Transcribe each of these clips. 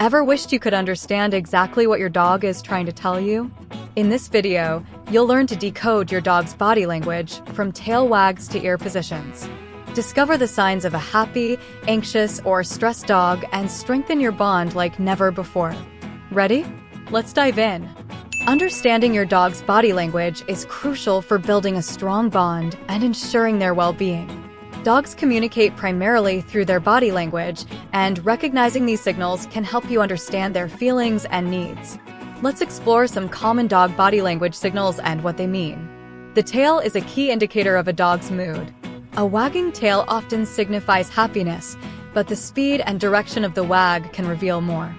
Ever wished you could understand exactly what your dog is trying to tell you? In this video, you'll learn to decode your dog's body language from tail wags to ear positions. Discover the signs of a happy, anxious, or stressed dog and strengthen your bond like never before. Ready? Let's dive in. Understanding your dog's body language is crucial for building a strong bond and ensuring their well-being. Dogs communicate primarily through their body language, and recognizing these signals can help you understand their feelings and needs. Let's explore some common dog body language signals and what they mean. The tail is a key indicator of a dog's mood. A wagging tail often signifies happiness, but the speed and direction of the wag can reveal more.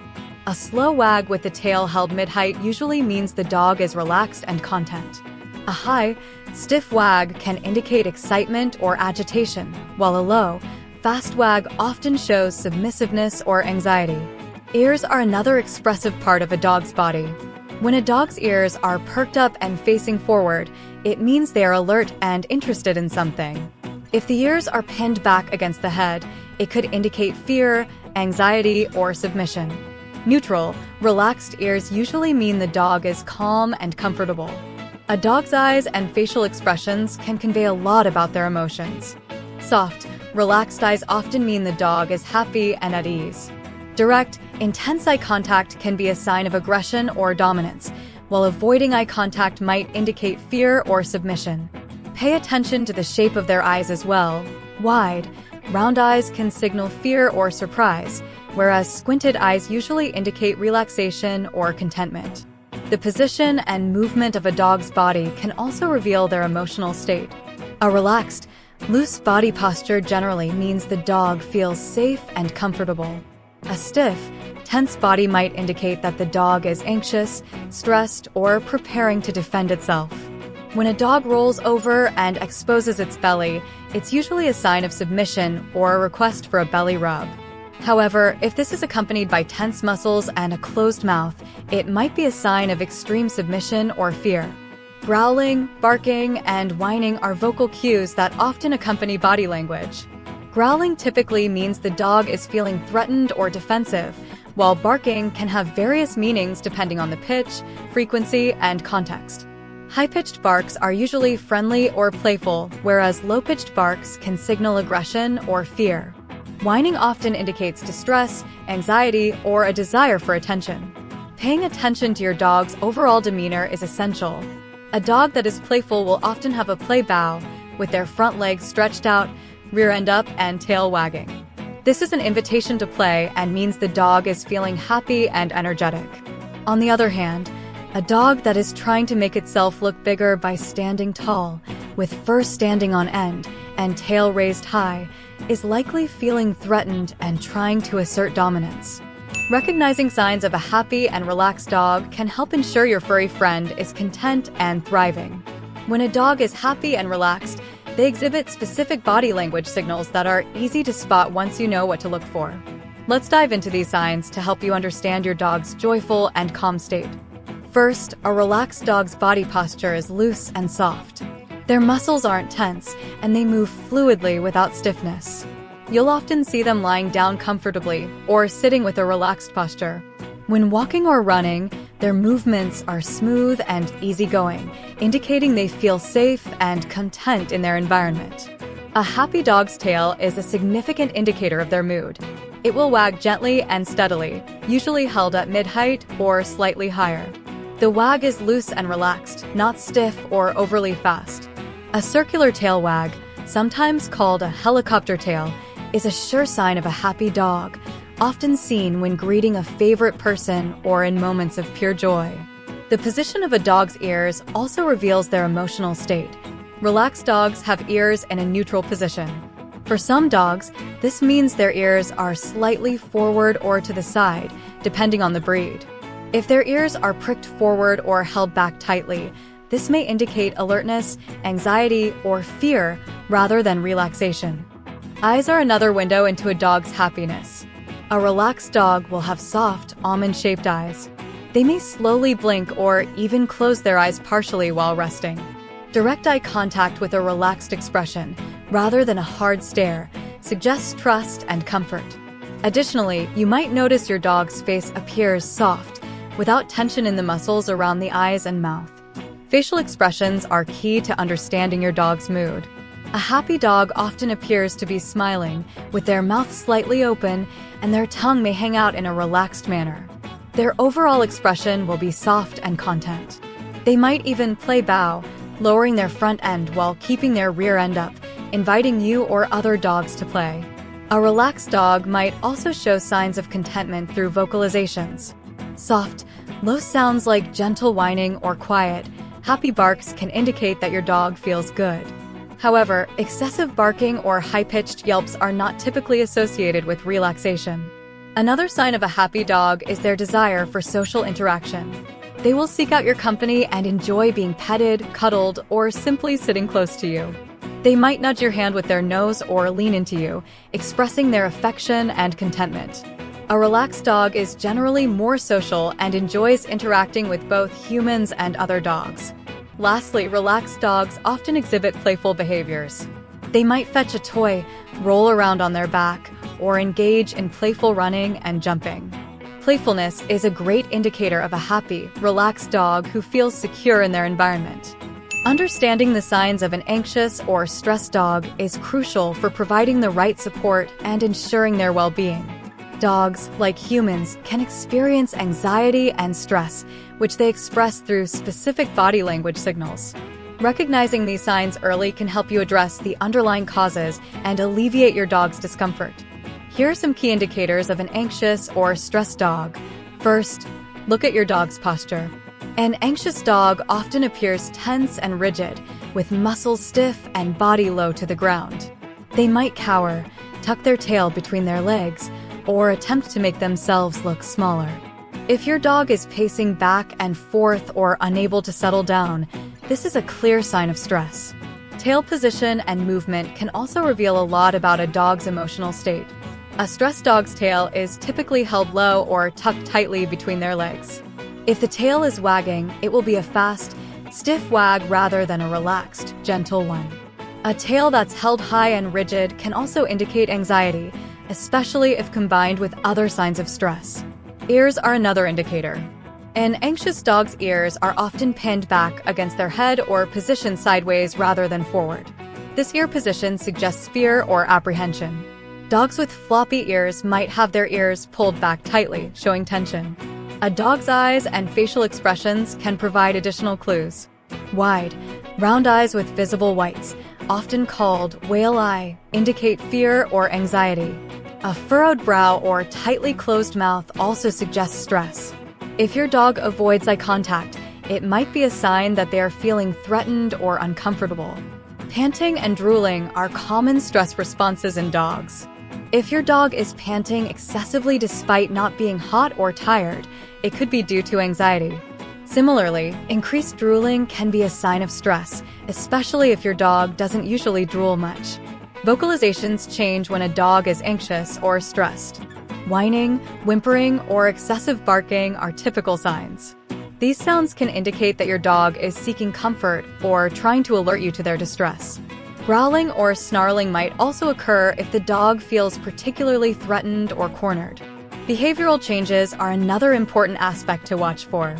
A slow wag with the tail held mid-height usually means the dog is relaxed and content. A high, stiff wag can indicate excitement or agitation, while a low, fast wag often shows submissiveness or anxiety. Ears are another expressive part of a dog's body. When a dog's ears are perked up and facing forward, it means they are alert and interested in something. If the ears are pinned back against the head, it could indicate fear, anxiety, or submission. Neutral, relaxed ears usually mean the dog is calm and comfortable. A dog's eyes and facial expressions can convey a lot about their emotions. Soft, relaxed eyes often mean the dog is happy and at ease. Direct, intense eye contact can be a sign of aggression or dominance, while avoiding eye contact might indicate fear or submission. Pay attention to the shape of their eyes as well. Wide, round eyes can signal fear or surprise, whereas squinted eyes usually indicate relaxation or contentment. The position and movement of a dog's body can also reveal their emotional state. A relaxed, loose body posture generally means the dog feels safe and comfortable. A stiff, tense body might indicate that the dog is anxious, stressed, or preparing to defend itself. When a dog rolls over and exposes its belly, it's usually a sign of submission or a request for a belly rub. However, if this is accompanied by tense muscles and a closed mouth, it might be a sign of extreme submission or fear. Growling, barking, and whining are vocal cues that often accompany body language. Growling typically means the dog is feeling threatened or defensive, while barking can have various meanings depending on the pitch, frequency, and context. High-pitched barks are usually friendly or playful, whereas low-pitched barks can signal aggression or fear. Whining often indicates distress, anxiety, or a desire for attention. Paying attention to your dog's overall demeanor is essential. A dog that is playful will often have a play bow, with their front legs stretched out, rear end up, and tail wagging. This is an invitation to play and means the dog is feeling happy and energetic. On the other hand, a dog that is trying to make itself look bigger by standing tall, with fur standing on end and tail raised high, is likely feeling threatened and trying to assert dominance. Recognizing signs of a happy and relaxed dog can help ensure your furry friend is content and thriving. When a dog is happy and relaxed, they exhibit specific body language signals that are easy to spot once you know what to look for. Let's dive into these signs to help you understand your dog's joyful and calm state. First, a relaxed dog's body posture is loose and soft. Their muscles aren't tense, and they move fluidly without stiffness. You'll often see them lying down comfortably or sitting with a relaxed posture. When walking or running, their movements are smooth and easygoing, indicating they feel safe and content in their environment. A happy dog's tail is a significant indicator of their mood. It will wag gently and steadily, usually held at mid-height or slightly higher. The wag is loose and relaxed, not stiff or overly fast. A circular tail wag, sometimes called a helicopter tail, is a sure sign of a happy dog, often seen when greeting a favorite person or in moments of pure joy. The position of a dog's ears also reveals their emotional state. Relaxed dogs have ears in a neutral position. For some dogs, this means their ears are slightly forward or to the side, depending on the breed. If their ears are pricked forward or held back tightly, this may indicate alertness, anxiety, or fear rather than relaxation. Eyes are another window into a dog's happiness. A relaxed dog will have soft, almond-shaped eyes. They may slowly blink or even close their eyes partially while resting. Direct eye contact with a relaxed expression, rather than a hard stare, suggests trust and comfort. Additionally, you might notice your dog's face appears soft, without tension in the muscles around the eyes and mouth. Facial expressions are key to understanding your dog's mood. A happy dog often appears to be smiling, with their mouth slightly open, and their tongue may hang out in a relaxed manner. Their overall expression will be soft and content. They might even play bow, lowering their front end while keeping their rear end up, inviting you or other dogs to play. A relaxed dog might also show signs of contentment through vocalizations. Soft, low sounds like gentle whining or quiet, happy barks can indicate that your dog feels good. However, excessive barking or high-pitched yelps are not typically associated with relaxation. Another sign of a happy dog is their desire for social interaction. They will seek out your company and enjoy being petted, cuddled, or simply sitting close to you. They might nudge your hand with their nose or lean into you, expressing their affection and contentment. A relaxed dog is generally more social and enjoys interacting with both humans and other dogs. Lastly, relaxed dogs often exhibit playful behaviors. They might fetch a toy, roll around on their back, or engage in playful running and jumping. Playfulness is a great indicator of a happy, relaxed dog who feels secure in their environment. Understanding the signs of an anxious or stressed dog is crucial for providing the right support and ensuring their well-being. Dogs, like humans, can experience anxiety and stress, which they express through specific body language signals. Recognizing these signs early can help you address the underlying causes and alleviate your dog's discomfort. Here are some key indicators of an anxious or stressed dog. First, look at your dog's posture. An anxious dog often appears tense and rigid, with muscles stiff and body low to the ground. They might cower, tuck their tail between their legs, or attempt to make themselves look smaller. If your dog is pacing back and forth or unable to settle down, this is a clear sign of stress. Tail position and movement can also reveal a lot about a dog's emotional state. A stressed dog's tail is typically held low or tucked tightly between their legs. If the tail is wagging, it will be a fast, stiff wag rather than a relaxed, gentle one. A tail that's held high and rigid can also indicate anxiety, especially if combined with other signs of stress. Ears are another indicator. An anxious dog's ears are often pinned back against their head or positioned sideways rather than forward. This ear position suggests fear or apprehension. Dogs with floppy ears might have their ears pulled back tightly, showing tension. A dog's eyes and facial expressions can provide additional clues. Wide, round eyes with visible whites, often called whale eye, indicate fear or anxiety. A furrowed brow or tightly closed mouth also suggests stress. If your dog avoids eye contact, it might be a sign that they are feeling threatened or uncomfortable. Panting and drooling are common stress responses in dogs. If your dog is panting excessively despite not being hot or tired, it could be due to anxiety. Similarly, increased drooling can be a sign of stress, especially if your dog doesn't usually drool much. Vocalizations change when a dog is anxious or stressed. Whining, whimpering, or excessive barking are typical signs. These sounds can indicate that your dog is seeking comfort or trying to alert you to their distress. Growling or snarling might also occur if the dog feels particularly threatened or cornered. Behavioral changes are another important aspect to watch for.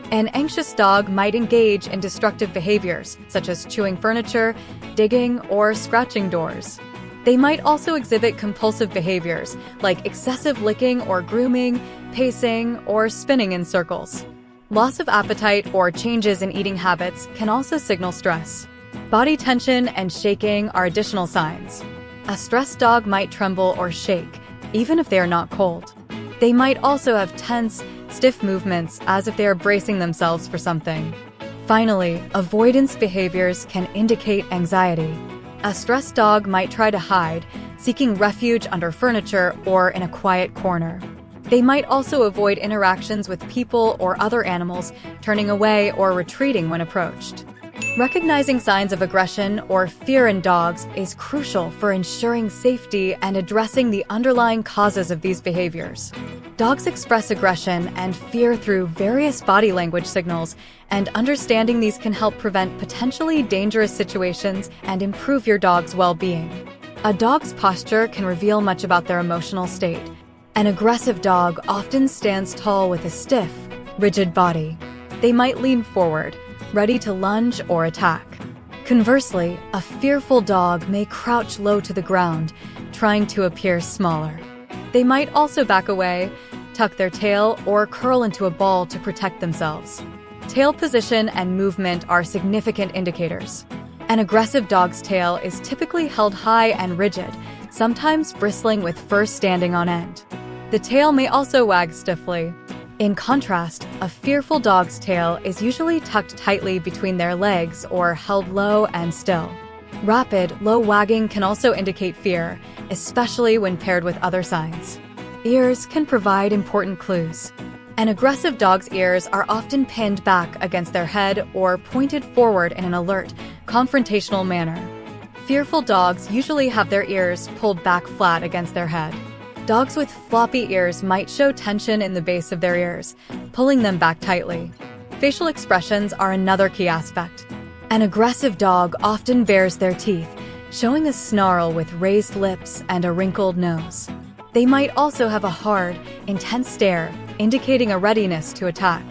An anxious dog might engage in destructive behaviors, such as chewing furniture, digging, or scratching doors. They might also exhibit compulsive behaviors, like excessive licking or grooming, pacing, or spinning in circles. Loss of appetite or changes in eating habits can also signal stress. Body tension and shaking are additional signs. A stressed dog might tremble or shake, even if they are not cold. They might also have tense, stiff movements as if they are bracing themselves for something. Finally, avoidance behaviors can indicate anxiety. A stressed dog might try to hide, seeking refuge under furniture or in a quiet corner. They might also avoid interactions with people or other animals, turning away or retreating when approached. Recognizing signs of aggression or fear in dogs is crucial for ensuring safety and addressing the underlying causes of these behaviors. Dogs express aggression and fear through various body language signals, and understanding these can help prevent potentially dangerous situations and improve your dog's well-being. A dog's posture can reveal much about their emotional state. An aggressive dog often stands tall with a stiff, rigid body. They might lean forward, ready to lunge or attack. Conversely, a fearful dog may crouch low to the ground, trying to appear smaller. They might also back away, tuck their tail, or curl into a ball to protect themselves. Tail position and movement are significant indicators. An aggressive dog's tail is typically held high and rigid, sometimes bristling with fur standing on end. The tail may also wag stiffly. In contrast, a fearful dog's tail is usually tucked tightly between their legs or held low and still. Rapid, low wagging can also indicate fear, especially when paired with other signs. Ears can provide important clues. An aggressive dog's ears are often pinned back against their head or pointed forward in an alert, confrontational manner. Fearful dogs usually have their ears pulled back flat against their head. Dogs with floppy ears might show tension in the base of their ears, pulling them back tightly. Facial expressions are another key aspect. An aggressive dog often bares their teeth, showing a snarl with raised lips and a wrinkled nose. They might also have a hard, intense stare, indicating a readiness to attack.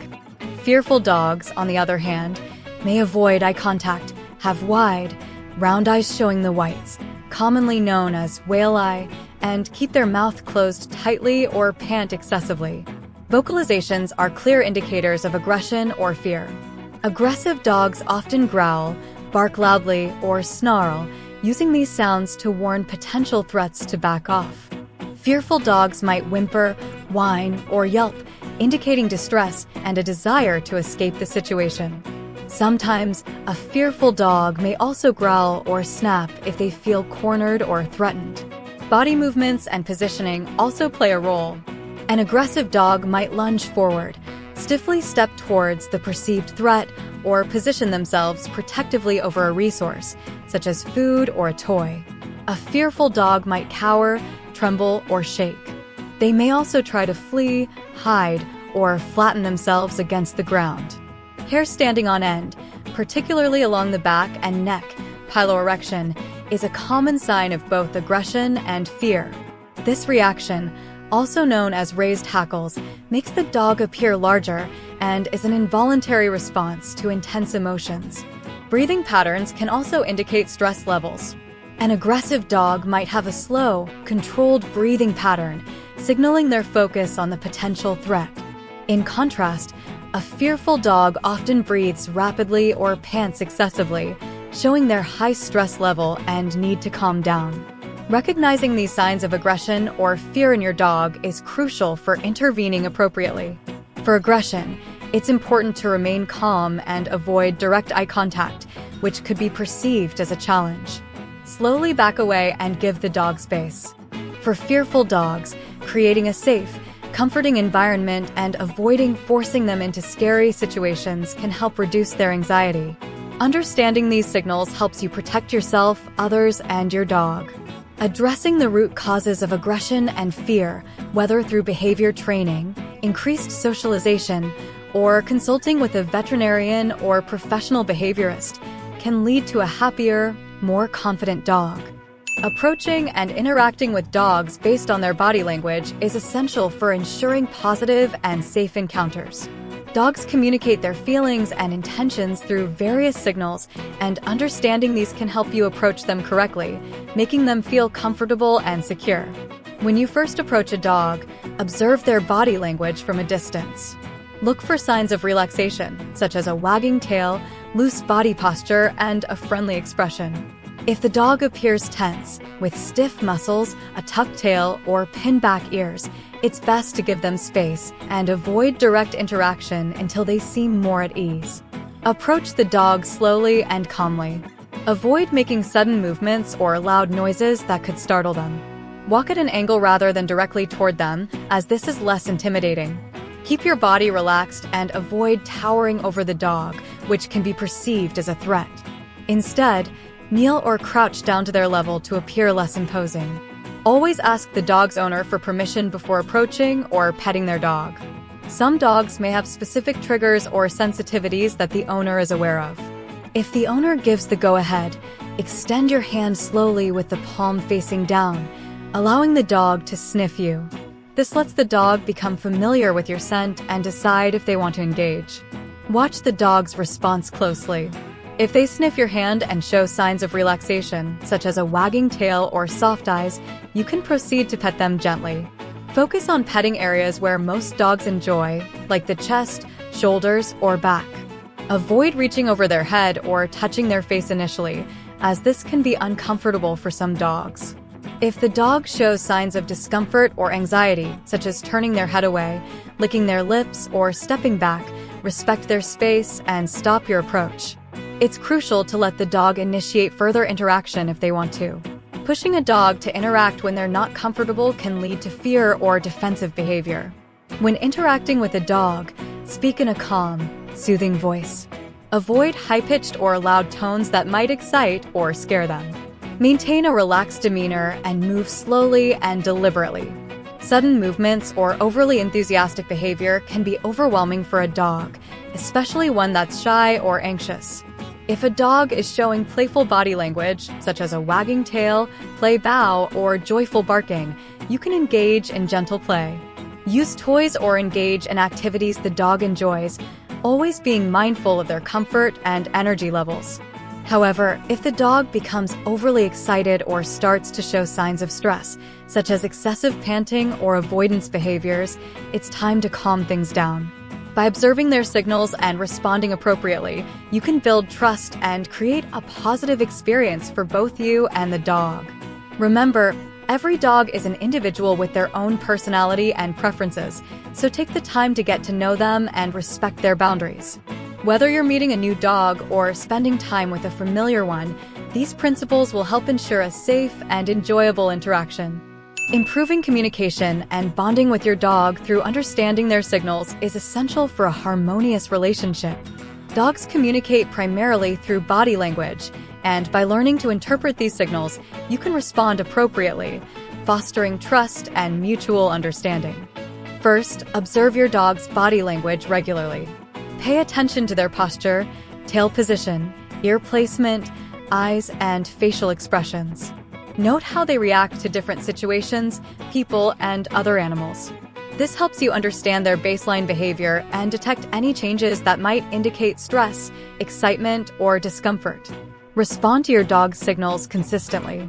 Fearful dogs, on the other hand, may avoid eye contact, have wide, round eyes showing the whites, commonly known as whale eye, and keep their mouth closed tightly or pant excessively. Vocalizations are clear indicators of aggression or fear. Aggressive dogs often growl, bark loudly, or snarl, using these sounds to warn potential threats to back off. Fearful dogs might whimper, whine, or yelp, indicating distress and a desire to escape the situation. Sometimes, a fearful dog may also growl or snap if they feel cornered or threatened. Body movements and positioning also play a role. An aggressive dog might lunge forward, stiffly step towards the perceived threat, or position themselves protectively over a resource, such as food or a toy. A fearful dog might cower, tremble, or shake. They may also try to flee, hide, or flatten themselves against the ground. Hair standing on end, particularly along the back and neck, piloerection, is a common sign of both aggression and fear. This reaction, also known as raised hackles, makes the dog appear larger and is an involuntary response to intense emotions. Breathing patterns can also indicate stress levels. An aggressive dog might have a slow, controlled breathing pattern, signaling their focus on the potential threat. In contrast, a fearful dog often breathes rapidly or pants excessively, showing their high stress level and need to calm down. Recognizing these signs of aggression or fear in your dog is crucial for intervening appropriately. For aggression, it's important to remain calm and avoid direct eye contact, which could be perceived as a challenge. Slowly back away and give the dog space. For fearful dogs, creating a safe, comforting environment and avoiding forcing them into scary situations can help reduce their anxiety. Understanding these signals helps you protect yourself, others, and your dog. Addressing the root causes of aggression and fear, whether through behavior training, increased socialization, or consulting with a veterinarian or professional behaviorist, can lead to a happier, more confident dog. Approaching and interacting with dogs based on their body language is essential for ensuring positive and safe encounters. Dogs communicate their feelings and intentions through various signals, and understanding these can help you approach them correctly, making them feel comfortable and secure. When you first approach a dog, observe their body language from a distance. Look for signs of relaxation, such as a wagging tail, loose body posture, and a friendly expression. If the dog appears tense, with stiff muscles, a tucked tail, or pinned back ears, it's best to give them space and avoid direct interaction until they seem more at ease. Approach the dog slowly and calmly. Avoid making sudden movements or loud noises that could startle them. Walk at an angle rather than directly toward them, as this is less intimidating. Keep your body relaxed and avoid towering over the dog, which can be perceived as a threat. Instead, kneel or crouch down to their level to appear less imposing. Always ask the dog's owner for permission before approaching or petting their dog. Some dogs may have specific triggers or sensitivities that the owner is aware of. If the owner gives the go-ahead, extend your hand slowly with the palm facing down, allowing the dog to sniff you. This lets the dog become familiar with your scent and decide if they want to engage. Watch the dog's response closely. If they sniff your hand and show signs of relaxation, such as a wagging tail or soft eyes, you can proceed to pet them gently. Focus on petting areas where most dogs enjoy, like the chest, shoulders, or back. Avoid reaching over their head or touching their face initially, as this can be uncomfortable for some dogs. If the dog shows signs of discomfort or anxiety, such as turning their head away, licking their lips, or stepping back, respect their space and stop your approach. It's crucial to let the dog initiate further interaction if they want to. Pushing a dog to interact when they're not comfortable can lead to fear or defensive behavior. When interacting with a dog, speak in a calm, soothing voice. Avoid high-pitched or loud tones that might excite or scare them. Maintain a relaxed demeanor and move slowly and deliberately. Sudden movements or overly enthusiastic behavior can be overwhelming for a dog, especially one that's shy or anxious. If a dog is showing playful body language, such as a wagging tail, play bow, or joyful barking, you can engage in gentle play. Use toys or engage in activities the dog enjoys, always being mindful of their comfort and energy levels. However, if the dog becomes overly excited or starts to show signs of stress, such as excessive panting or avoidance behaviors, it's time to calm things down. By observing their signals and responding appropriately, you can build trust and create a positive experience for both you and the dog. Remember, every dog is an individual with their own personality and preferences, so take the time to get to know them and respect their boundaries. Whether you're meeting a new dog or spending time with a familiar one, these principles will help ensure a safe and enjoyable interaction. Improving communication and bonding with your dog through understanding their signals is essential for a harmonious relationship. Dogs communicate primarily through body language, and by learning to interpret these signals, you can respond appropriately, fostering trust and mutual understanding. First, observe your dog's body language regularly. Pay attention to their posture, tail position, ear placement, eyes, and facial expressions. Note how they react to different situations, people, and other animals. This helps you understand their baseline behavior and detect any changes that might indicate stress, excitement, or discomfort. Respond to your dog's signals consistently.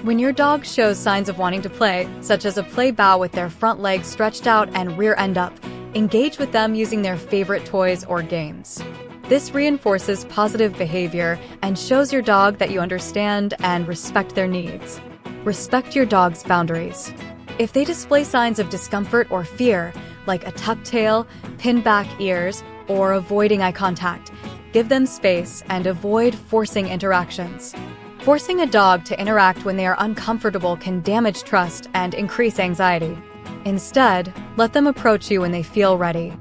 When your dog shows signs of wanting to play, such as a play bow with their front legs stretched out and rear end up, engage with them using their favorite toys or games. This reinforces positive behavior and shows your dog that you understand and respect their needs. Respect your dog's boundaries. If they display signs of discomfort or fear, like a tucked tail, pinned back ears, or avoiding eye contact, give them space and avoid forcing interactions. Forcing a dog to interact when they are uncomfortable can damage trust and increase anxiety. Instead, let them approach you when they feel ready.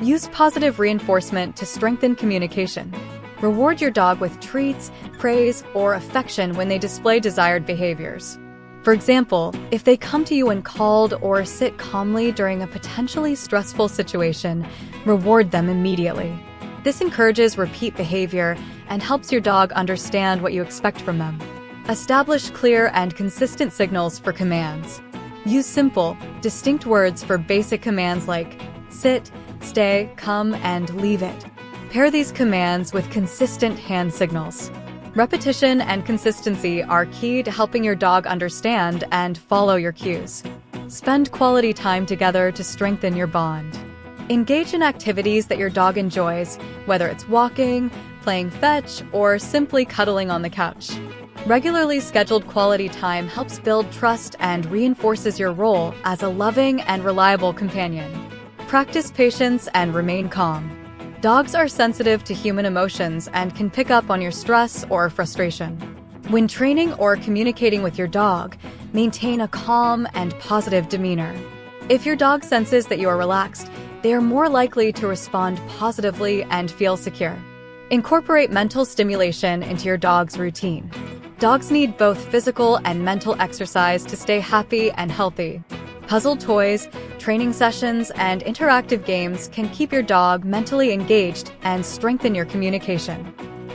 Use positive reinforcement to strengthen communication. Reward your dog with treats, praise, or affection when they display desired behaviors. For example, if they come to you when called or sit calmly during a potentially stressful situation, reward them immediately. This encourages repeat behavior and helps your dog understand what you expect from them. Establish clear and consistent signals for commands. Use simple, distinct words for basic commands like sit, stay, come, and leave it. Pair these commands with consistent hand signals. Repetition and consistency are key to helping your dog understand and follow your cues. Spend quality time together to strengthen your bond. Engage in activities that your dog enjoys, whether it's walking, playing fetch, or simply cuddling on the couch. Regularly scheduled quality time helps build trust and reinforces your role as a loving and reliable companion. Practice patience and remain calm. Dogs are sensitive to human emotions and can pick up on your stress or frustration. When training or communicating with your dog, maintain a calm and positive demeanor. If your dog senses that you are relaxed, they are more likely to respond positively and feel secure. Incorporate mental stimulation into your dog's routine. Dogs need both physical and mental exercise to stay happy and healthy. Puzzle toys, training sessions, and interactive games can keep your dog mentally engaged and strengthen your communication.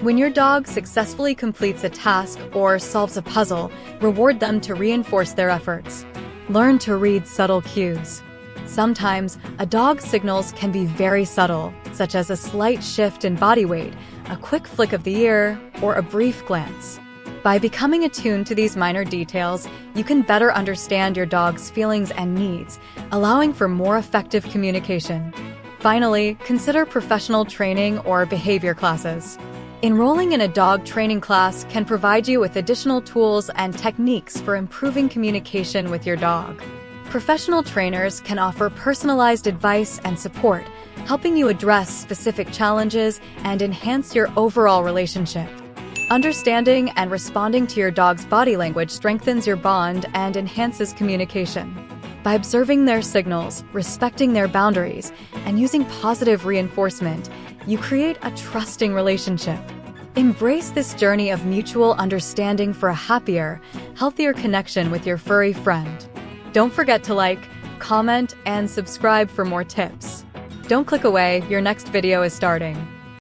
When your dog successfully completes a task or solves a puzzle, reward them to reinforce their efforts. Learn to read subtle cues. Sometimes, a dog's signals can be very subtle, such as a slight shift in body weight, a quick flick of the ear, or a brief glance. By becoming attuned to these minor details, you can better understand your dog's feelings and needs, allowing for more effective communication. Finally, consider professional training or behavior classes. Enrolling in a dog training class can provide you with additional tools and techniques for improving communication with your dog. Professional trainers can offer personalized advice and support, helping you address specific challenges and enhance your overall relationship. Understanding and responding to your dog's body language strengthens your bond and enhances communication. By observing their signals, respecting their boundaries, and using positive reinforcement, you create a trusting relationship. Embrace this journey of mutual understanding for a happier, healthier connection with your furry friend. Don't forget to like, comment, and subscribe for more tips. Don't click away, your next video is starting.